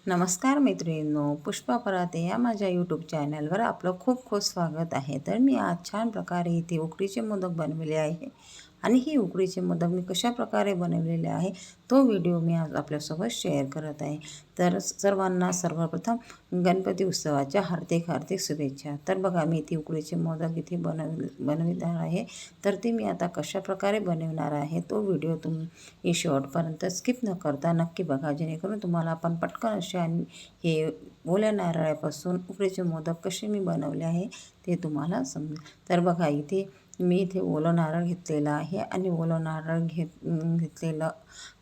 नमस्कार मैत्रिणींनो, पुष्पा पराते या माझ्या यूट्यूब चॅनलवर आपलं खूप खूप स्वागत आहे. तर मी आज छान प्रकारे इथे उकडीचे मोदक बनवले आहे आणि ही उकडीचे मोदक मी कशाप्रकारे बनवलेले आहे तो व्हिडिओ मी आज आपल्यासोबत शेअर करत आहे. तर सर्वांना सर्वप्रथम गणपती उत्सवाच्या हार्दिक हार्दिक शुभेच्छा. तर बघा, मी इथे उकडीचे मोदक इथे बनविणार आहे. तर ते मी आता कशाप्रकारे बनवणार आहे तो व्हिडिओ तुम्ही शेवटपर्यंत स्किप न करता नक्की बघा, जेणेकरून तुम्हाला पण पटकन असे आणि हे ओल्या नारळापासून उकडीचे मोदक कसे मी बनवले आहे ते तुम्हाला समजेल. तर बघा, मी इथे ओलं नारळ घेतलेलं आहे आणि ओलं नारळ घेतलेलं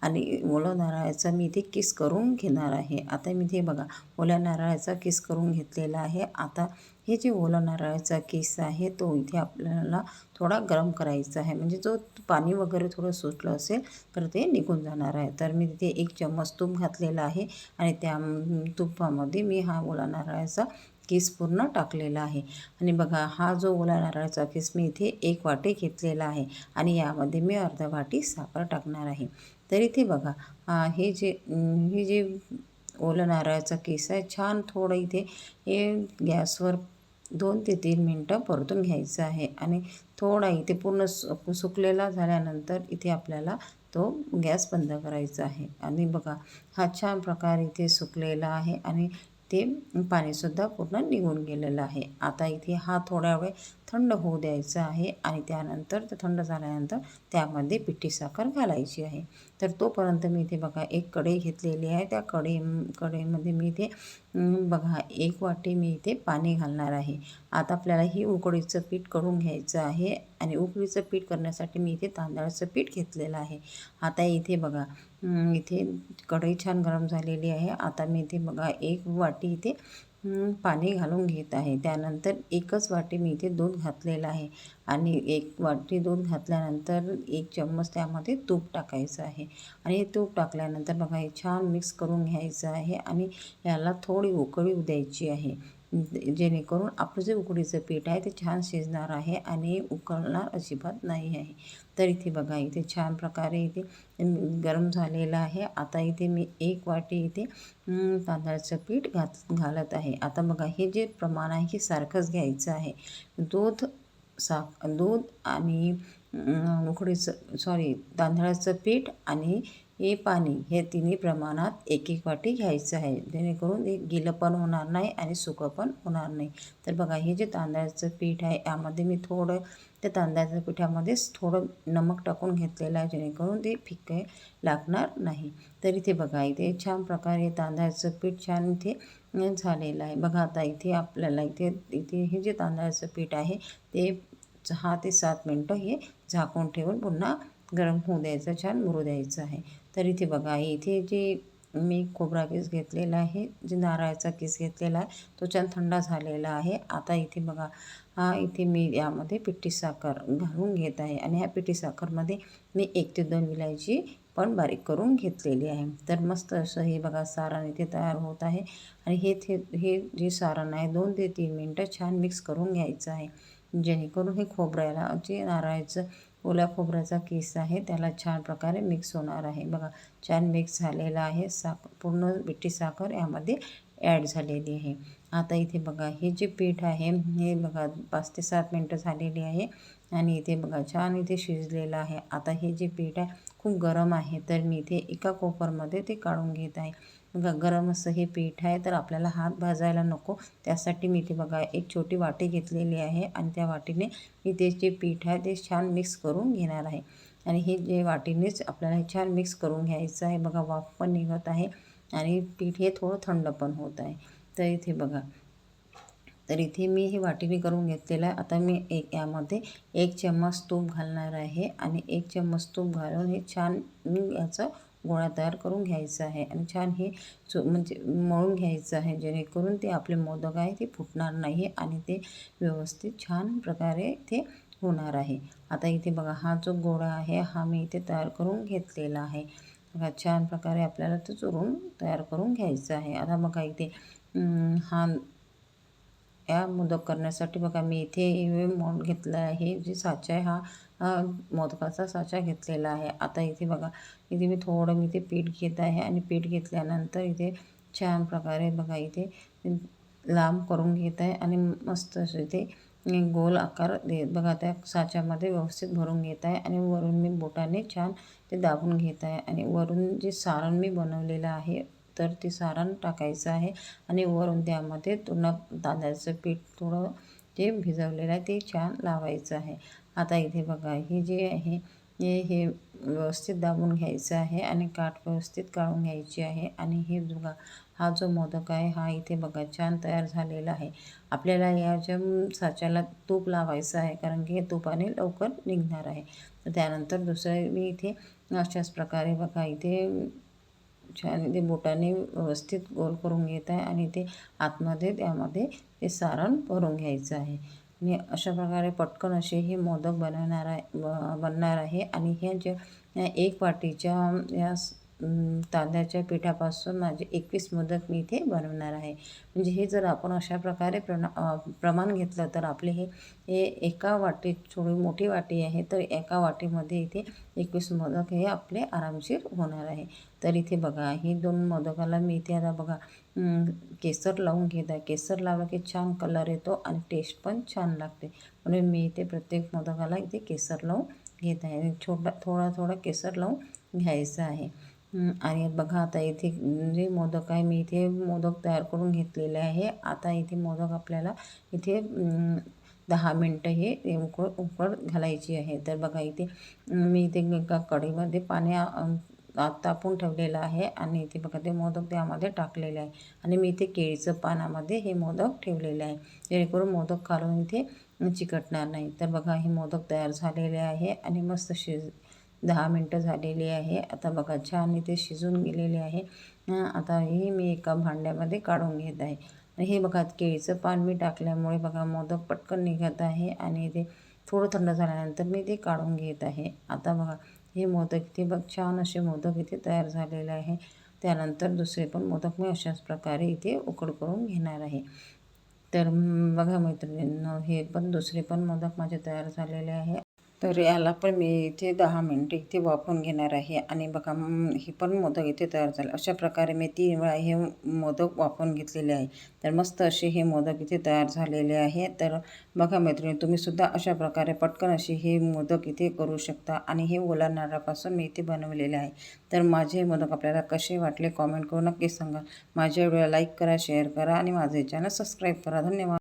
आणि ओलं नारळाचा मी इथे किस करून घेणार आहे. आता मी इथे बघा, ओल्या नारळाचा किस करून घेतलेला आहे. आता हे जे ओलं नारळाचा किस आहे तो इथे आपल्याला थोडा गरम करायचा आहे, म्हणजे जो पाणी वगैरे थोडं सुटलं असेल तर ते निघून जाणार आहे. तर मी तिथे 1 चम्मच तूप घातलेला आहे आणि त्या तुपामध्ये मी हा ओला नारळाचा किस पूर्ण टाकलेला आहे. आणि बघा, हा जो ओला नारळाचा किस मी इथे 1 वाटी घेतलेला आहे आणि यामध्ये मी अर्धा वाटी साखर टाकणार आहे. तर इथे बघा, हे जे ओलं नारळाचा किस आहे, छान थोडं इथे हे गॅसवर 2 ते 3 मिनटं परतून घ्यायचं आहे आणि थोडा इथे पूर्ण सुकलेला झाल्यानंतर इथे आपल्याला तो गॅस बंद करायचा आहे. आणि बघा, हा छान प्रकारे इथे सुकलेला आहे आणि ते पाणीसुद्धा पूर्ण निघून गेलेलं आहे. आता इथे हा थोडा वेळ थंड होऊ द्यायचा आहे आणि त्यानंतर ते थंड झाल्यानंतर त्यामध्ये पिठी साखर घालायची आहे. तर तोपर्यंत मी इथे बघा, एक कढई घेतलेली आहे. त्या कढईमध्ये मी इथे बघा 1 वाटी मी इथे पाणी घालणार आहे. आता आपल्याला ही उकडीचं पीठ करून घ्यायचं आहे आणि उकडीचं पीठ करण्यासाठी मी इथे तांदळाचं पीठ घेतलेलं आहे. आता इथे बघा, इथे कढई छान गरम झालेली आहे. आता मी इथे बघा 1 वाटी इथे पाणी घालून घेत आहे. त्यानंतर 1च वाटी मी इथे दूध घातलेलं आहे आणि 1 वाटी दूध घातल्यानंतर 1 चम्मच त्यामध्ये तूप टाकायचं आहे आणि हे तूप टाकल्यानंतर बघा, हे छान मिक्स करून घ्यायचं आहे आणि याला थोडी उकळी द्यायची आहे, जेणेकरून आपलं जे उकडीचं पीठ आहे ते छान शिजणार आहे आणि उकळणार अजिबात नाही आहे. तर इथे बघा, इथे छान प्रकारे इथे गरम झालेलं आहे. आता इथे मी 1 वाटी इथे तांदळाचं पीठ घालत आहे. आता बघा, हे जे प्रमाण आहे हे सारखंच घ्यायचं आहे. दूध आणि तांदळाचं पीठ आणि हे पाणी, हे तिन्ही प्रमाणात 1-1 वाटी घ्यायचं आहे, जेणेकरून हे गिलं पण होणार नाही आणि सुकं पण होणार नाही. तर बघा, हे जे तांदळाचं पीठ आहे यामध्ये मी थोडं त्या तांदळाच्या पिठामध्येच थोडं नमक टाकून घेतलेलं आहे, जेणेकरून ते फिके लागणार नाही. तर इथे बघा, इथे छान प्रकारे तांदळाचं पीठ छान इथे झालेलं आहे. बघा, आता इथे आपल्याला इथे हे जे तांदळाचं पीठ आहे ते 6 ते 7 मिनटं हे झाकून ठेवून पुन्हा गरम होऊ द्यायचं, छान मुरू द्यायचं आहे. तर इथे बघा, इथे जे मी खोबरा किस घेतलेला आहे, जे नारळाचा किस घेतलेला आहे तो छान थंड झालेला आहे. आता इथे बघा, इथे मी यामध्ये पिठी साखर घालून घेत आहे आणि ह्या पिठी साखरमध्ये मी 1 ते 2 विलायची पण बारीक करून घेतलेली आहे. तर मस्त असं हे बघा सारण इथे तयार होत आहे आणि हे जे सारण आहे 2 ते 3 मिनटं छान मिक्स करून घ्यायचं आहे, जेणेकरून हे खोबऱ्याला जे नारळाचं ओल्या खोबऱ्याचा किस आहे त्याला छान प्रकारे मिक्स होणार आहे. बघा, छान मिक्स झालेला आहे. पूर्ण पिठी साखर यामध्ये ॲड झालेली आहे. आता इथे बघा, हे जे पीठ आहे हे बघा 5 ते 7 मिनटं झालेली आहे आणि इथे बघा छान इथे शिजलेलं आहे. आता हे जे पीठ आहे खूप गरम आहे, तर मी इथे एका कोपरमध्ये ते काढून घेत आहे. बघा, गरम असं हे पीठ आहे, तर आपल्याला हात भाजायला नको, त्यासाठी मी इथे बघा एक छोटी वाटी घेतलेली आहे आणि त्या वाटीने मी ते जे पीठ आहे ते छान मिक्स करून घेणार आहे. आणि हे जे वाटीनेच आपल्याला हे छान मिक्स करून घ्यायचं आहे. बघा, वाफ पण निघत आहे आणि पीठ हे थोडं थंड पण होत आहे. तर इथे बघा, तर इथे मी हे वाटीने करून घेतलेलं आहे. आता मी यामध्ये 1 चम्मच तूप घालणार आहे आणि 1 चम्मच तूप घालून हे छान याचा गोळा तयार करून घ्यायचा आहे आणि छान हे म्हणजे मळून घ्यायचं आहे, जेणेकरून ते आपले मोदक आहे ते फुटणार नाही आणि ते व्यवस्थित छान प्रकारे ते होणार आहे. आता इथे बघा, हा जो गोळा आहे हा मी इथे तयार करून घेतलेला आहे. बघा, छान प्रकारे आपल्याला तो चुरून तयार करून घ्यायचा आहे. आता बघा, इथे हा या मोदक करण्यासाठी बघा मी इथे मोड घेतला आहे, जे साचा आहे हा मोदकाचा साचा घेतलेला आहे. आता इथे बघा, इथे मी थोडं ते पीठ घेत आहे आणि पीठ घेतल्यानंतर इथे छान प्रकारे बघा इथे लांब करून घेत आहे आणि मस्त असे ते गोल आकार बघा त्या साच्यामध्ये व्यवस्थित भरून घेत आहे आणि वरून मी बोटाने छान ते दाबून घेत आहे आणि वरून जे सारण मी बनवलेलं आहे तर ते सारण टाकायचं आहे आणि वरून त्यामध्ये तांदळाचं पीठ थोडं जे भिजवलेलं आहे ते छान लावायचं आहे. आता इथे बघा हे जे आहे हे व्यवस्थित दाबून घ्यायचं आहे आणि काठ व्यवस्थित काढून घ्यायची आहे आणि हे बघा हा जो मोदक आहे हा इथे बघा छान तयार झालेला आहे. आपल्याला याच्या साच्याला तूप लावायचं आहे कारण की हे तुपाने लवकर निघणार आहे. तर त्यानंतर दुसरं मी इथे अशाच प्रकारे बघा इथे छान ते बोटाने व्यवस्थित गोल करून घेत आहे आणि ते आतमध्ये त्यामध्ये ते सारण भरून घ्यायचं आहे. आणि अशा प्रकारे पटकन असे हे मोदक बनणार आहे आणि हे जे 1 वाटीच्या या तांदळाच्या पिठापासून माझे 21 मोदक मी इथे बनवणार आहे. म्हणजे हे जर आपण अशा प्रकारे प्रमाण घेतलं तर आपले हे एका वाटीत थोडी मोठी वाटी आहे तर एका वाटीमध्ये इथे 21 मोदक हे आपले आरामशीर होणार आहे. तर इथे बघा हे 2 मोदकाला मी इथे आता बघा केसर लावून घेत आहे. केसर लावलं की छान कलर येतो आणि टेस्ट पण छान लागते. म्हणून मी इथे प्रत्येक मोदकाला इथे केसर लावून घेत आहे. थोडा केसर लावून घ्यायचं आहे. आणि बघा आता इथे जे मोदक आहे मी इथे मोदक तयार करून घेतलेले आहे. आता इथे मोदक आपल्याला इथे 10 मिनटं हे उकड घालायची आहे. तर बघा इथे मी इथे एका कढईमध्ये पाणी तापून ठेवलेलं आहे आणि इथे बघा ते मोदक त्यामध्ये टाकलेले आहे आणि मी इथे केळीचं पानामध्ये हे मोदक ठेवलेले आहे जेणेकरून मोदक खालून इथे चिकटणार नाही. तर बघा हे मोदक तयार झालेले आहे आणि मस्त 10 मिनटं झालेली आहे. आता बघा छान इथे शिजून गेलेले आहे. आता हे मी एका भांड्यामध्ये काढून घेत आहे आणि हे बघा केळीचं पान मी टाकल्यामुळे बघा मोदक पटकन निघत आहे आणि ते थोडं थंड झाल्यानंतर मी ते काढून घेत आहे. आता बघा हे मोदक इथे बघ छान असे मोदक इथे तयार झालेले आहे. त्यानंतर दुसरे पण मोदक मी अशाच प्रकारे इथे उकड करून घेणार आहे. तर बघा मैत्रिणींनो हे पण दुसरे पण मोदक माझे तयार झालेले आहे. तर याला पण मी इथे 10 मिनटं इथे वाफवून घेणार आहे आणि बघा हे पण मोदक इथे तयार झाले. अशा प्रकारे मी 3 वेळा हे मोदक वाफवून घेतलेले आहे. तर मस्त असे हे मोदक इथे तयार झालेले आहे. तर बघा मैत्रिणी तुम्हीसुद्धा अशा प्रकारे पटकन असे हे मोदक इथे करू शकता आणि हे ओल्या नारळापासून मी इथे बनवलेले आहे. तर माझे मोदक आपल्याला कसे वाटले कॉमेंट करून नक्की सांगा. माझ्या व्हिडिओला लाईक करा, शेअर करा आणि माझे चॅनल सबस्क्राईब करा. धन्यवाद.